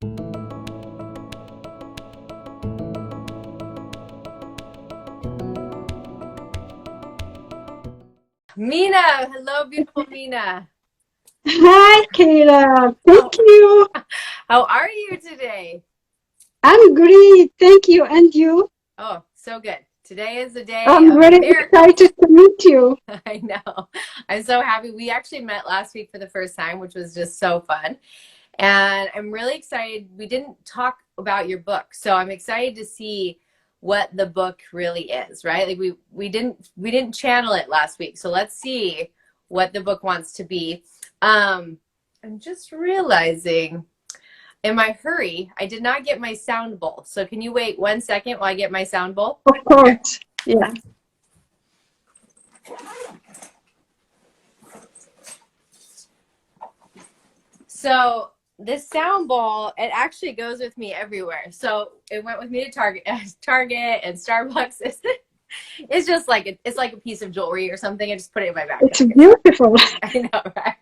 Mina, hello, beautiful Mina. Hi, Keira. Thank you. How are you today? I'm great. Thank you. And you? Oh, so good. Today is the day I'm of very miracles. excited to meet you. I know. I'm so happy. We actually met last week for the first time, which was just so fun. And I'm really excited. We didn't talk about your book, so I'm excited to see what the book really is, right? Like we didn't channel it last week. So let's see what the book wants to be. I'm just realizing in my hurry, I did not get my sound bowl. So can you wait 1 second while I get my sound bowl? Of Okay. course. Yeah. So this sound bowl, it actually goes with me everywhere. So it went with me to Target, Target and Starbucks. It's just like it's like a piece of jewelry or something. I just put it in my It's backpack. beautiful. I know, right?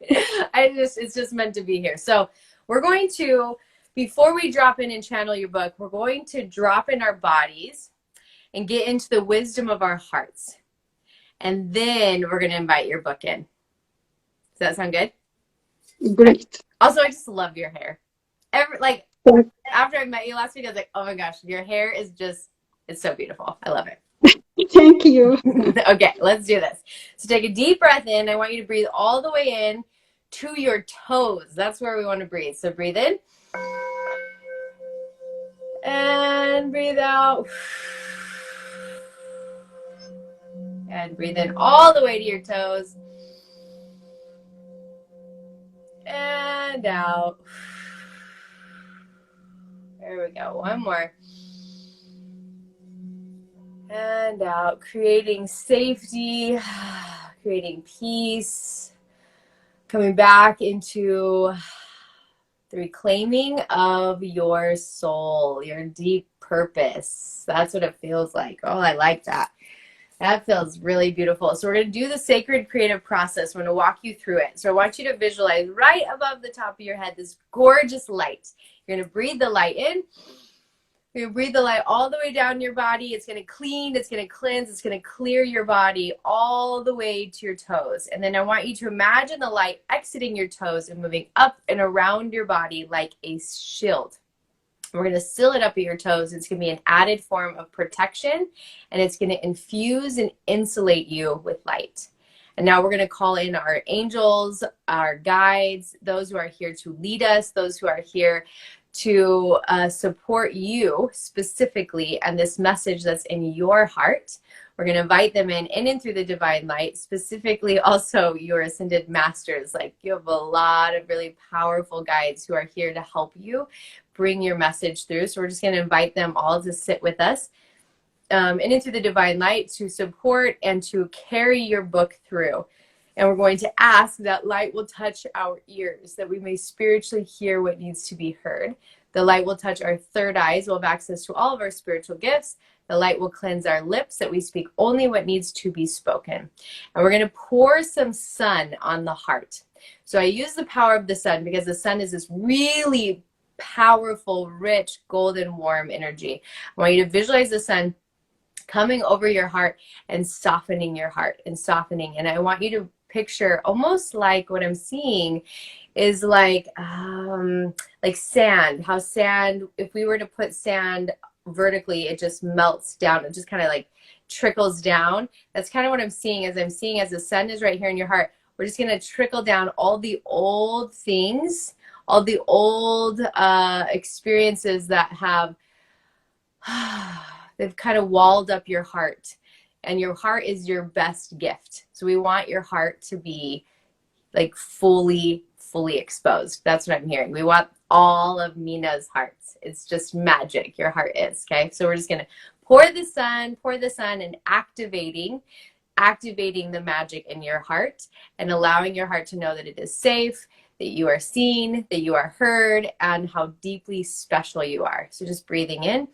It's just meant to be here. So we're going to, before we drop in and channel your book, we're going to drop in our bodies and get into the wisdom of our hearts. And then we're going to invite your book in. Does that sound good? Great. Also, I just love your hair. After I met you last week, I was like, oh my gosh, your hair is just, it's so beautiful. I love it. Thank you. Okay, let's do this. So take a deep breath in. I want you to breathe all the way in to your toes. That's where we want to breathe. So breathe in and breathe out. And breathe in all the way to your toes. And out. There we go. One more. And out, creating safety, creating peace, coming back into the reclaiming of your soul, your deep purpose. That's what it feels like. Oh, I like that. That feels really beautiful. So we're going to do the sacred creative process. We're going to walk you through it. So I want you to visualize right above the top of your head this gorgeous light. You're going to breathe the light in. You're going to breathe the light all the way down your body. It's going to clean, it's going to cleanse, it's going to clear your body all the way to your toes. And then I want you to imagine the light exiting your toes and moving up and around your body like a shield. We're going to seal it up at your toes. It's going to be an added form of protection, and it's going to infuse and insulate you with light. And now we're going to call in our angels, our guides, those who are here to lead us, those who are here to support you specifically and this message that's in your heart. We're going to invite them in and through the divine light, specifically also your ascended masters. Like, you have a lot of really powerful guides who are here to help you bring your message through. So we're just going to invite them all to sit with us and into the divine light to support and to carry your book through. And we're going to ask that light will touch our ears, that we may spiritually hear what needs to be heard. The light will touch our third eyes. We'll have access to all of our spiritual gifts. The light will cleanse our lips, that we speak only what needs to be spoken. And we're going to pour some sun on the heart. So I use the power of the sun because the sun is this really powerful, rich, golden, warm energy. I want you to visualize the sun coming over your heart and softening your heart and softening. And I want you to picture almost like what I'm seeing is like sand. How sand, if we were to put sand vertically, it just melts down. It just kind of like trickles down. That's kind of what I'm seeing as the sun is right here in your heart. We're just going to trickle down all the old things, all the old experiences that have they've kind of walled up your heart. And your heart is your best gift. So we want your heart to be like fully exposed. That's what I'm hearing. We want all of Mina's hearts. It's just magic. Your heart is, okay? So we're just going to pour the sun and activating the magic in your heart and allowing your heart to know that it is safe, that you are seen, that you are heard, and how deeply special you are. So just breathing in.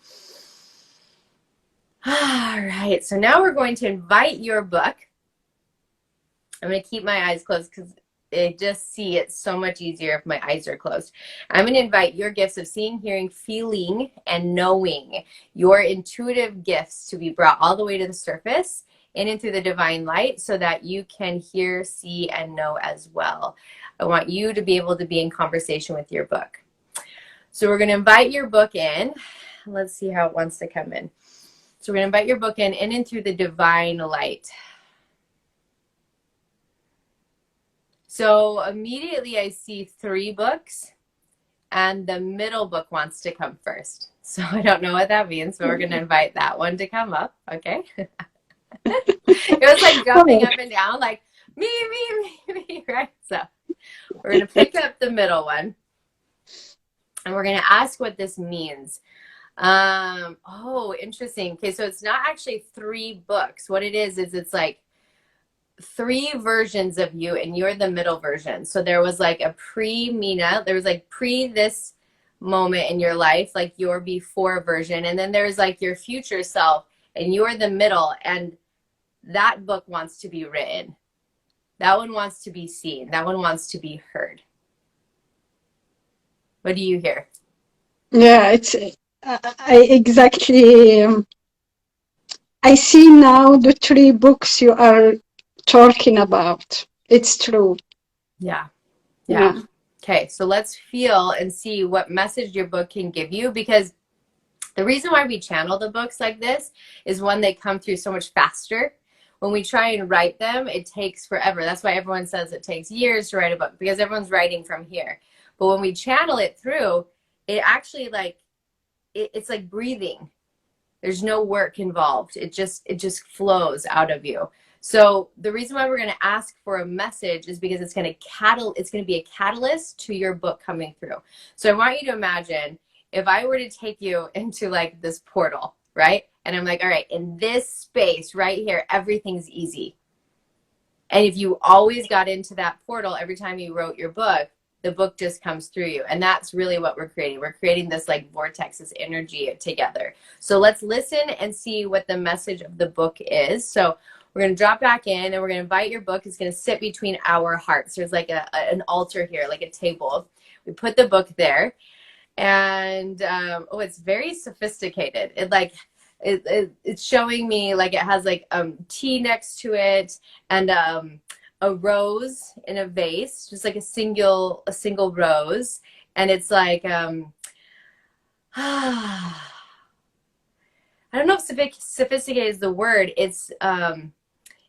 All right, so now we're going to invite your book. I'm going to keep my eyes closed because just see it so much easier if my eyes are closed. I'm going to invite your gifts of seeing, hearing, feeling, and knowing, your intuitive gifts, to be brought all the way to the surface in and through the divine light so that you can hear, see, and know as well. I want you to be able to be in conversation with your book. So we're going to invite your book in. Let's see how it wants to come in. So we're going to invite your book in and through the divine light. So immediately I see 3 books, and the middle book wants to come first. So I don't know what that means, but we're going to invite that one to come up, okay? It was like jumping up and down, like me, right? So we're going to pick up the middle one, and we're going to ask what this means. Oh, interesting. Okay, so it's not actually 3 books. What it is it's like 3 versions of you, and you're the middle version. So there was like a pre-Mina, there was like pre this moment in your life, like your before version, and then there's like your future self, and you're the middle, and that book wants to be written. That one wants to be seen. That one wants to be heard. What do you hear? Yeah, it's I exactly I see now the 3 books you are talking about. It's true. Yeah. Yeah. Okay, so let's feel and see what message your book can give you, because the reason why we channel the books like this is, one, they come through so much faster. When we try and write them, it takes forever. That's why everyone says it takes years to write a book, because everyone's writing from here. But when we channel it through, it actually it's like breathing. There's no work involved. It just flows out of you. So the reason why we're going to ask for a message is because it's going to be a catalyst to your book coming through. So I want you to imagine if I were to take you into like this portal, right? And I'm like, all right, in this space right here, everything's easy. And if you always got into that portal every time you wrote your book, the book just comes through you. And that's really what we're creating. We're creating this like vortex, this energy together. So let's listen and see what the message of the book is. So we're going to drop back in, and we're going to invite your book. It's going to sit between our hearts. There's like an altar here, like a table. We put the book there, and oh, it's very sophisticated. It's showing me like it has like tea next to it, and a rose in a vase, just like a single rose, and it's like I don't know if sophisticated is the word.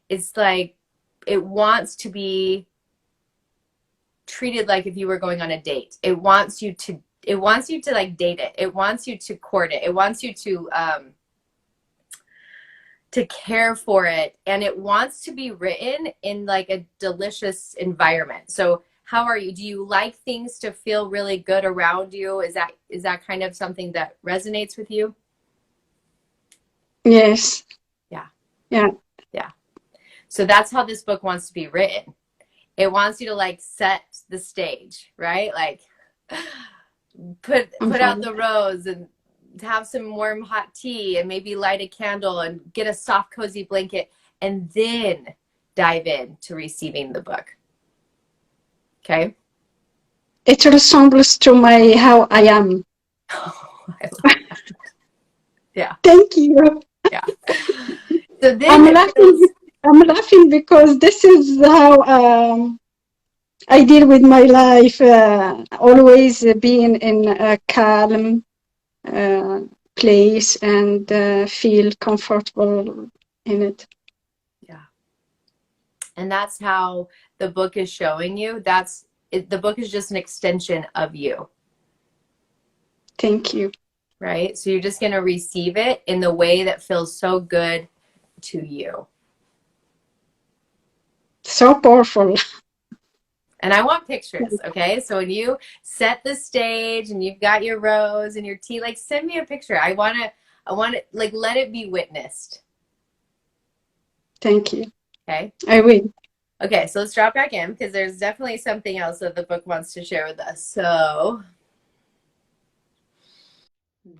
It's like it wants to be treated like if you were going on a date. It wants you to like date it. It wants you to court it. It wants you to care for it, and it wants to be written in like a delicious environment. So how are you? Do you like things to feel really good around you? Is that kind of something that resonates with you? Yes. Yeah. Yeah. So that's how this book wants to be written. It wants you to like set the stage, right? Like put out the rose, and have some warm hot tea, and maybe light a candle and get a soft cozy blanket, and then dive in to receiving the book. Okay. It resembles to how I am. Oh, I love that. Yeah. Thank you. Yeah. So then I'm laughing because this is how I deal with my life, always being in a calm place and feel comfortable in it. Yeah. And that's how the book is showing you. The book is just an extension of you. Thank you. Right? So you're just going to receive it in the way that feels so good to you. So powerful. And I want pictures, okay? So when you set the stage and you've got your rose and your tea, like send me a picture. I want to like let it be witnessed. Thank you. Okay? I will. Okay, so let's drop back in, because there's definitely something else that the book wants to share with us. So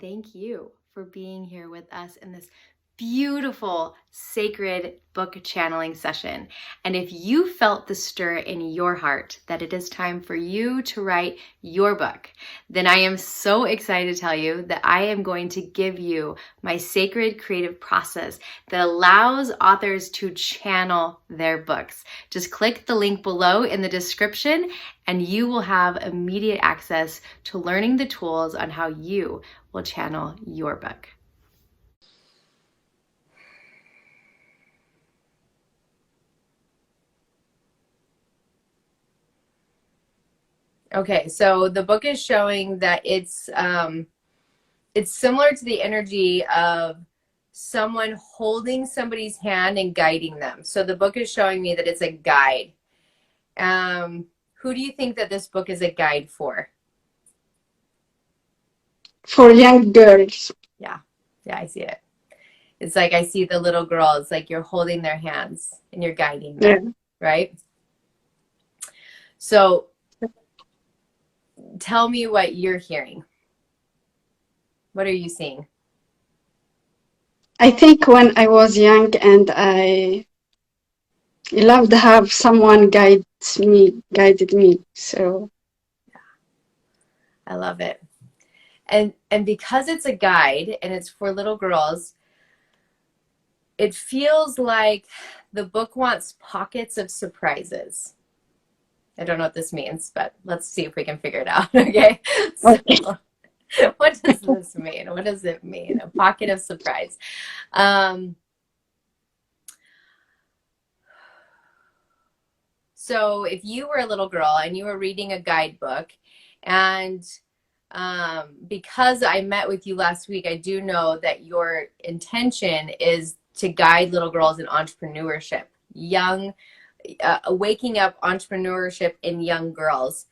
thank you for being here with us in this beautiful, sacred book channeling session. And if you felt the stir in your heart that it is time for you to write your book, then I am so excited to tell you that I am going to give you my sacred creative process that allows authors to channel their books. Just click the link below in the description and you will have immediate access to learning the tools on how you will channel your book. Okay, so the book is showing that it's similar to the energy of someone holding somebody's hand and guiding them. So the book is showing me that it's a guide. Who do you think that this book is a guide for? For young girls. Yeah, I see it. It's like I see the little girl. It's like you're holding their hands and you're guiding them, right? So tell me what you're hearing. What are you seeing? I think when I was young and I loved to have someone guided me. So I love it. And because it's a guide and it's for little girls, it feels like the book wants pockets of surprises. I don't know what this means, but let's see if we can figure it out. Okay. So what does this mean? What does it mean? A pocket of surprise. So if you were a little girl and you were reading a guidebook, and because I met with you last week, I do know that your intention is to guide little girls in entrepreneurship, waking up entrepreneurship in young girls.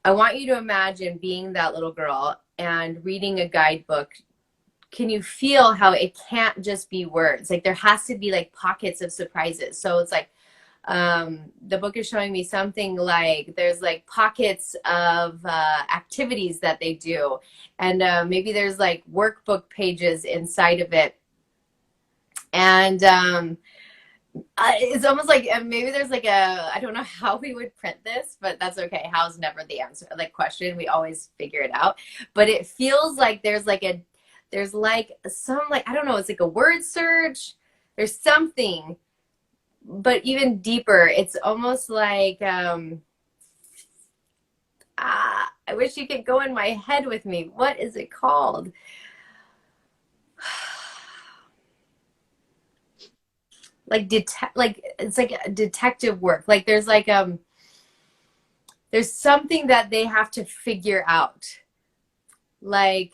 I want you to imagine being that little girl and reading a guidebook. Can you feel how it can't just be words? Like there has to be like pockets of surprises. So it's like, the book is showing me something like there's like pockets of activities that they do, and maybe there's like workbook pages inside of it, and it's almost like maybe there's like I don't know how we would print this, but that's okay. How's never the answer, like question. We always figure it out, but it feels like there's like some like I don't know. It's like a word search. There's something. But even deeper, it's almost like I wish you could go in my head with me. What is it called? Like it's like a detective work. Like there's like there's something that they have to figure out. Like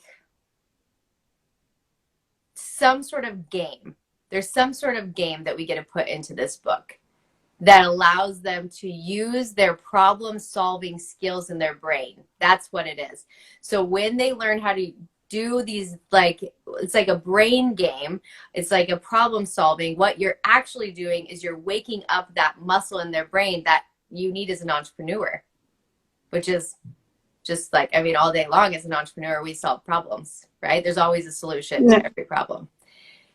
some sort of game. There's some sort of game that we get to put into this book that allows them to use their problem-solving skills in their brain. That's what it is. So when they learn how to do these, like, it's like a brain game, it's like a problem-solving, what you're actually doing is you're waking up that muscle in their brain that you need as an entrepreneur, which is just like, I mean, all day long as an entrepreneur, we solve problems, right? There's always a solution to every problem.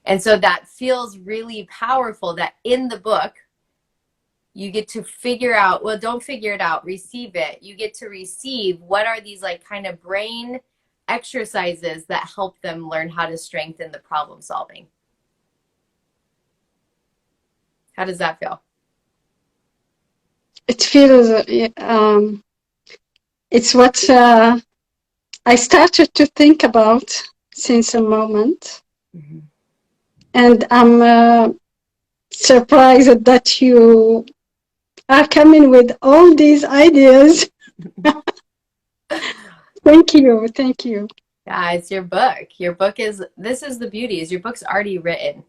And so that feels really powerful that in the book, you get to figure out, well, don't figure it out, receive it. You get to receive what are these like kind of brain exercises that help them learn how to strengthen the problem solving. How does that feel? it feels, it's what I started to think about since a moment. Mm-hmm. And I'm surprised that you are coming with all these ideas. Thank you. Yeah, it's your book. Your book this is the beauty, is your book's already written.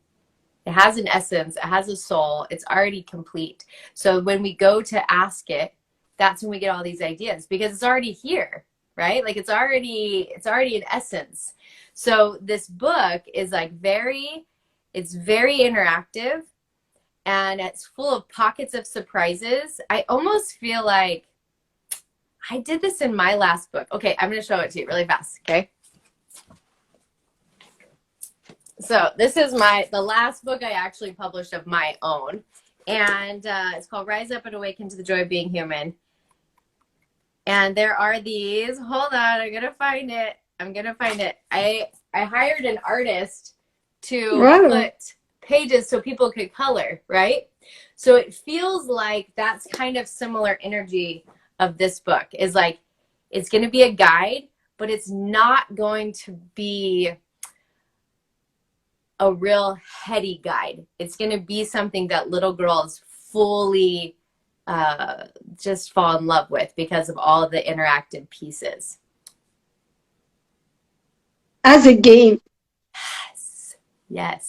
It has an essence, it has a soul, it's already complete. So when we go to ask it, that's when we get all these ideas because it's already here, right? Like it's already an essence. So this book is like it's very interactive and it's full of pockets of surprises. I almost feel like I did this in my last book. Okay, I'm going to show it to you really fast, okay? So this is the last book I actually published of my own. And it's called Rise Up and Awaken to the Joy of Being Human. And there are these, hold on, I'm going to find it. I hired an artist to put pages so people could color, right? So it feels like that's kind of similar energy of this book is like, it's going to be a guide, but it's not going to be a real heady guide. It's going to be something that little girls fully just fall in love with because of all the interactive pieces. As a game. Yes.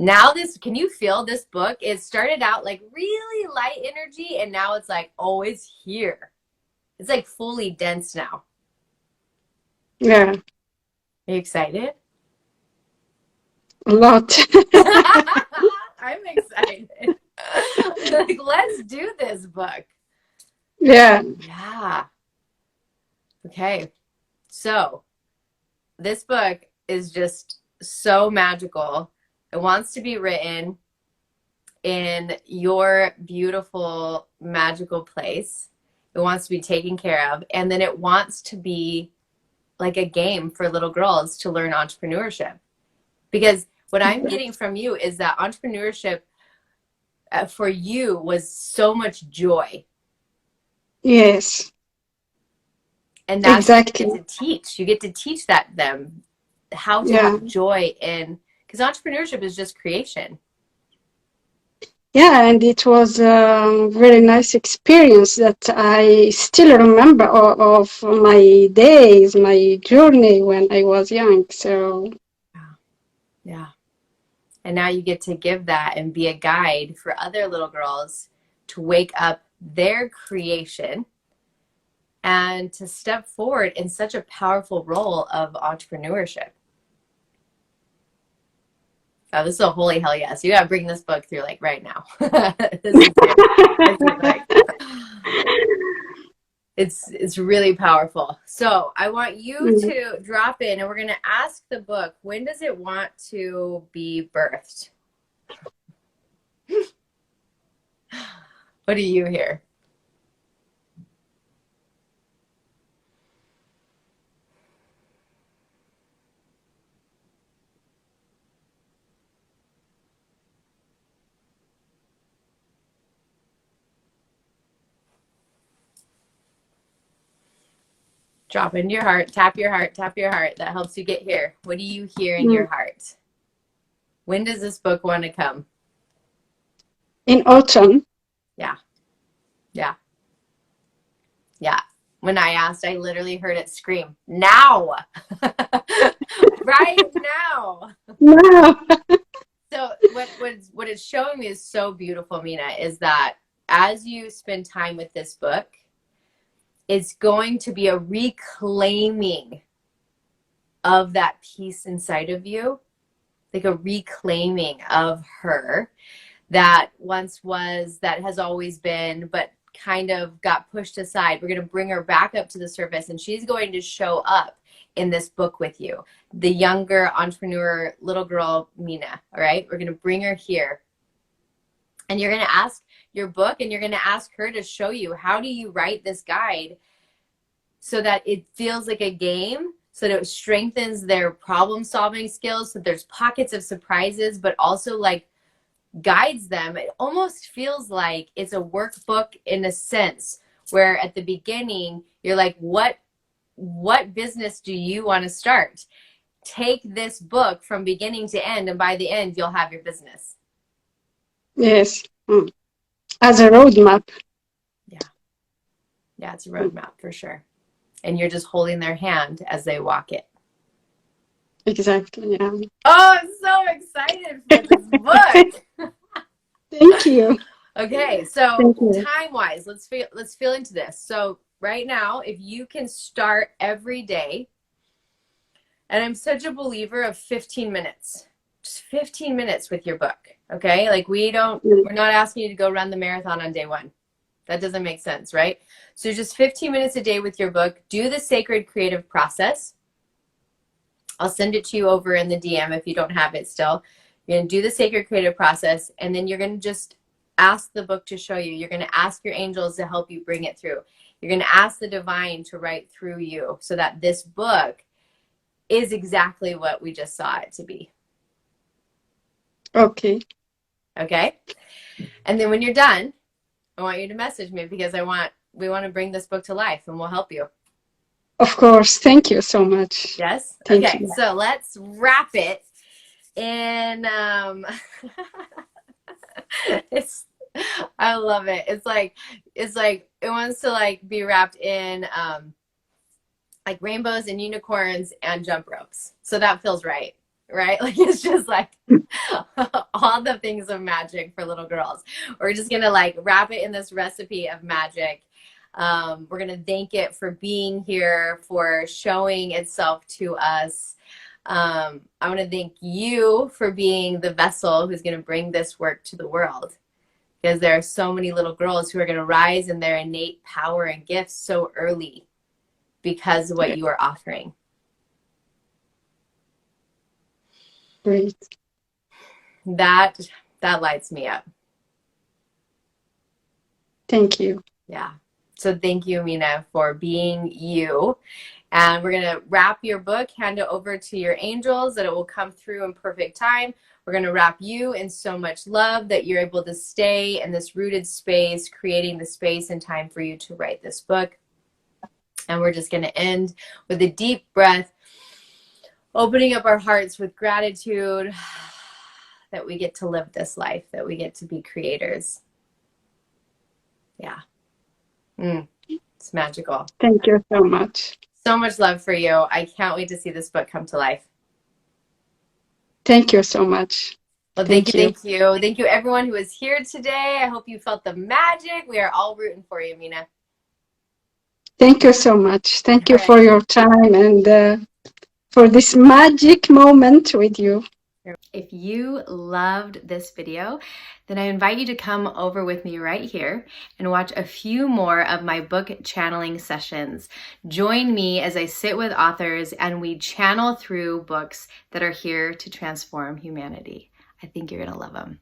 Now can you feel this book? It started out like really light energy and now it's like, oh, it's here. It's like fully dense now. Yeah. Are you excited? A lot. I'm excited. Like, let's do this book. Yeah. Okay. So this book is just so magical. It wants to be written in your beautiful, magical place. It wants to be taken care of. And then it wants to be like a game for little girls to learn entrepreneurship. Because what I'm getting from you is that entrepreneurship for you was so much joy. Yes. And that's exactly what you get to teach. You get to teach them how to have joy in, because entrepreneurship is just creation. Yeah, and it was a very nice experience that I still remember of my days, my journey when I was young. So, yeah. And now you get to give that and be a guide for other little girls to wake up their creation and to step forward in such a powerful role of entrepreneurship. Oh, this is a holy hell yes. You got to bring this book through like right now. This is it's really powerful. So I want you to drop in and we're going to ask the book, when does it want to be birthed? What do you hear? Drop into your heart, tap your heart, tap your heart. That helps you get here. What do you hear in your heart? When does this book want to come? In autumn. Yeah. When I asked, I literally heard it scream, now! Right now! Wow. So what it's showing me is so beautiful, Mina, is that as you spend time with this book, it's going to be a reclaiming of that piece inside of you, like a reclaiming of her that once was, that has always been, but kind of got pushed aside. We're going to bring her back up to the surface and she's going to show up in this book with you. The younger entrepreneur, little girl, Mina, all right? We're going to bring her here. And you're going to ask your book and you're going to ask her to show you, how do you write this guide so that it feels like a game, so that it strengthens their problem solving skills, so there's pockets of surprises, but also like guides them. It almost feels like it's a workbook in a sense, where at the beginning you're like, what business do you want to start? Take this book from beginning to end, and by the end you'll have your business. Yes. As a roadmap. Yeah, it's a roadmap for sure. And you're just holding their hand as they walk it. Exactly, yeah. Oh, I'm so excited for this book. Thank you. Okay, so time-wise, let's feel into this. So right now, if you can start every day, and I'm such a believer of 15 minutes, just 15 minutes with your book, okay? Like we're not asking you to go run the marathon on day one. That doesn't make sense, right? So just 15 minutes a day with your book. Do the sacred creative process. I'll send it to you over in the DM if you don't have it still. You're going to do the sacred creative process, and then you're going to just ask the book to show you. You're going to ask your angels to help you bring it through. You're going to ask the divine to write through you so that this book is exactly what we just saw it to be. Okay. Okay? And then when you're done, I want you to message me because we want to bring this book to life, and we'll help you. Of course. Thank you so much. Yes? Thank Okay, you. so let's wrap it in I love it. It's like it wants to like be wrapped in like rainbows and unicorns and jump ropes. So that feels right. Right? Like it's just like all the things of magic for little girls. We're just gonna like wrap it in this recipe of magic. We're gonna thank it for being here, for showing itself to us. I want to thank you for being the vessel who's going to bring this work to the world, because there are so many little girls who are going to rise in their innate power and gifts so early because of what you are offering. Great. That lights me up. Thank you. Yeah. So thank you, Mina, for being you. And we're going to wrap your book, hand it over to your angels, that it will come through in perfect time. We're going to wrap you in so much love that you're able to stay in this rooted space, creating the space and time for you to write this book. And we're just going to end with a deep breath, opening up our hearts with gratitude that we get to live this life, that we get to be creators. Yeah. It's magical. Thank you so much. So much love for you. I can't wait to see this book come to life. Thank you so much. Well, thank you. Thank you, everyone who is here today. I hope you felt the magic. We are all rooting for you, Mina. Thank you so much. Thank you All right. for your time and for this magic moment with you. If you loved this video, then I invite you to come over with me right here and watch a few more of my book channeling sessions. Join me as I sit with authors and we channel through books that are here to transform humanity. I think you're going to love them.